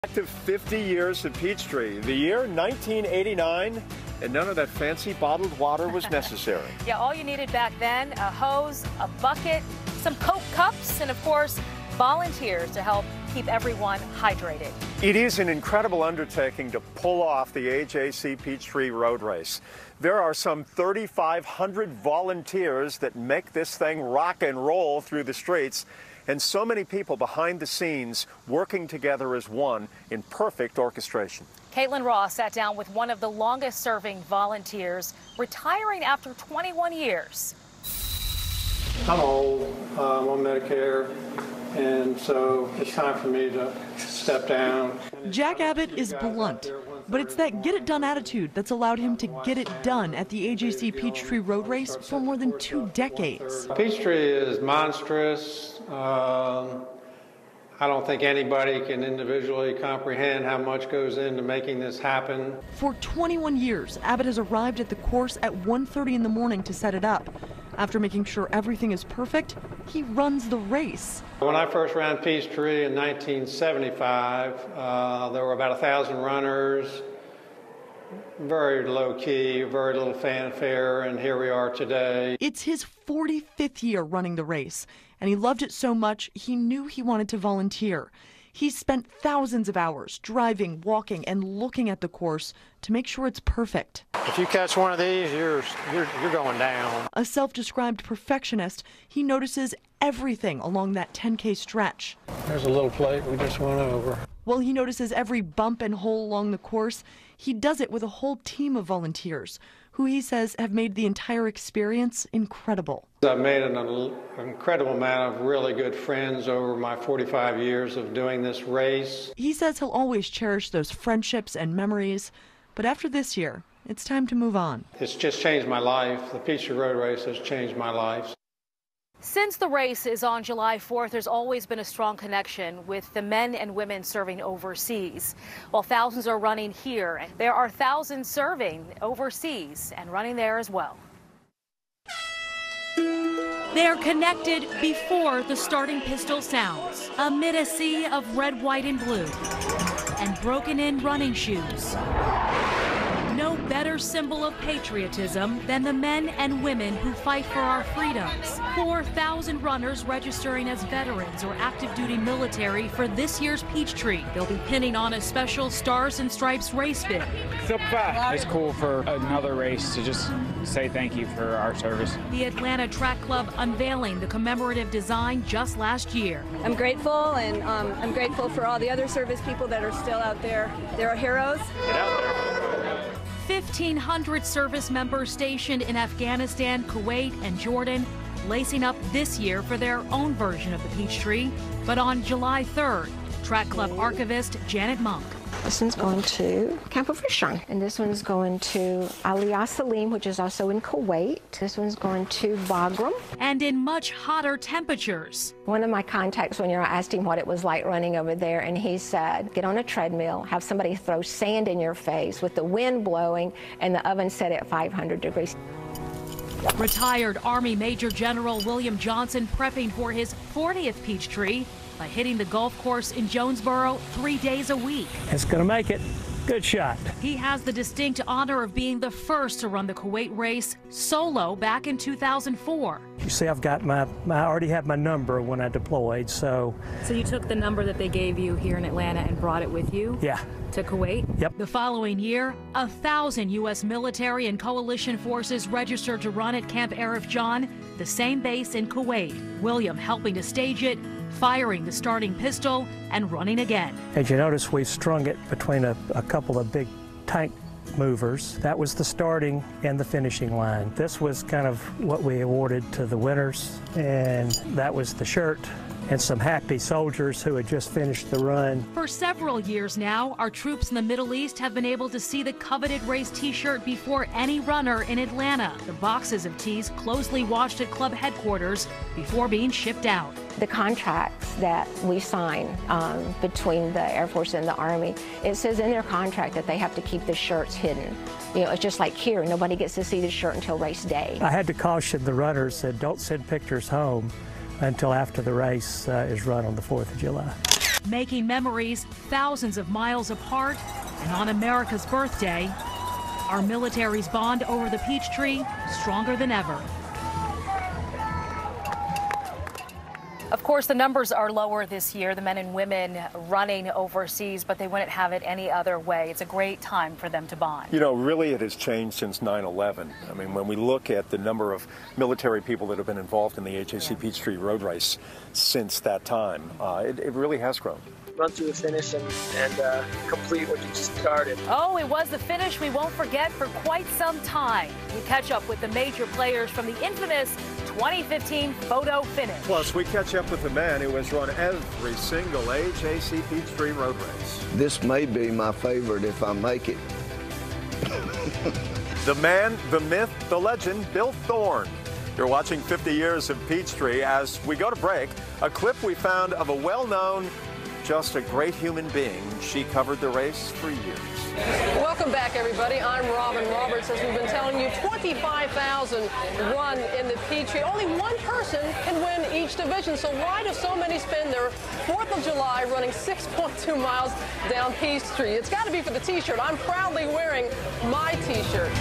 Active 50 years of Peachtree. The year 1989, and none of that fancy bottled water was necessary. Yeah, all you needed back then, a hose, a bucket, some Coke cups, and of course, volunteers to help keep everyone hydrated. It is an incredible undertaking to pull off the ajc-Peachtree-road-race. There are some 3,500 volunteers that make this thing rock and roll through the streets, and so many people behind the scenes working together as one in perfect orchestration. Caitlin Ross sat down with one of the longest-serving volunteers, retiring after 21 years. I'm old, I'm on Medicare, and so it's time for me to step down. Jack Abbott is blunt, but it's that get-it-done attitude that's allowed him to get it done at the ajc-Peachtree-road-race for more than 2 decades. Peachtree is monstrous. I don't think anybody can individually comprehend how much goes into making this happen. For 21 years, Abbott has arrived at the course at 1:30 in the morning to set it up. After making sure everything is perfect, he runs the race. When I first ran Peachtree in 1975, there were about 1,000 runners, very low key, very little fanfare, and here we are today. It's his 45th year running the race, and he loved it so much he knew he wanted to volunteer. He's spent thousands of hours driving, walking, and looking at the course to make sure it's perfect. If you catch one of these, you're going down. A self-described perfectionist, he notices everything along that 10K stretch. There's a little plate we just went over. While he notices every bump and hole along the course, he does it with a whole team of volunteers who he says have made the entire experience incredible. I've made an incredible amount of really good friends over my 45 years of doing this race. He says he'll always cherish those friendships and memories, but after this year, it's time to move on. It's just changed my life. The Peachtree Road Race has changed my life. Since the race is on July 4th, there's always been a strong connection with the men and women serving overseas. While thousands are running here, there are thousands serving overseas and running there as well. They're connected before the starting pistol sounds, amid a sea of red, white, and blue, and broken-in running shoes. No better symbol of patriotism than the men and women who fight for our freedoms. 4,000 runners registering as veterans or active duty military for this year's Peachtree. They'll be pinning on a special Stars and Stripes race bib. It's cool for another race to just say thank you for our service. The Atlanta Track Club unveiling the commemorative design just last year. I'm grateful, and I'm grateful for all the other service people that are still out there. They're our heroes. Get out there. 1,500 service members stationed in Afghanistan, Kuwait, and Jordan, lacing up this year for their own version of the Peachtree. But on July 3rd, Track Club archivist Janet Monk. This one's going to Camp of Rishon, and this one's going to Aliyah Salim, which is also in Kuwait. This one's going to Bagram. And in much hotter temperatures. One of my contacts, when I asked him what it was like running over there, and he said, get on a treadmill, have somebody throw sand in your face with the wind blowing and the oven set at 500 degrees. Retired Army Major General William Johnson prepping for his 40th Peachtree by hitting the golf course in Jonesboro 3 days a week. It's going to make it. Good shot. He has the distinct honor of being the first to run the Kuwait race solo back in 2004. You see, I've got I already have my number when I deployed, so. So you took the number that they gave you here in Atlanta and brought it with you? Yeah. To Kuwait? Yep. The following year, 1,000 U.S. military and coalition forces registered to run at Camp Arif John, the same base in Kuwait. William helping to stage it, firing the starting pistol, and running again. As you notice, we've strung it between a couple of big tank movers. That was the starting and the finishing line. This was kind of what we awarded to the winners, and that was the shirt and some happy soldiers who had just finished the run. For several years now, our troops in the Middle East have been able to see the coveted race t-shirt before any runner in Atlanta. The boxes of tees closely watched at club headquarters before being shipped out. The contracts that we sign between the Air Force and the Army, it says in their contract that they have to keep the shirts hidden. You know, it's just like here, nobody gets to see the shirt until race day. I had to caution the runners that don't send pictures home until after the race is run on the 4th of July. making memories thousands of miles apart, and on America's birthday, our military's bond over the Peachtree stronger than ever. Of course, the numbers are lower this year, the men and women running overseas, but they wouldn't have it any other way. It's a great time for them to bond. You know, really it has changed since 9/11. I mean, when we look at the number of military people that have been involved in the ajc-Peachtree road race since that time, it really has grown. Run through the finish and complete what you started. Oh, it was the finish we won't forget for quite some time. We catch up with the major players from the infamous 2015 photo finish. Plus, we catch up with the man who has run every single ajc-Peachtree road race. This may be my favorite if I make it. The man, the myth, the legend, Bill Thorne. You're watching 50 Years of Peachtree. As we go to break, a clip we found of a well-known, just a great human being. She covered the race for years. Welcome back, everybody. I'm Robin Roberts. As we've been telling you, 25,000 run in the Peachtree. Only one person can win each division. So why do so many spend their 4th of July running 6.2 miles down Peachtree? It's got to be for the T-shirt. I'm proudly wearing my T-shirt.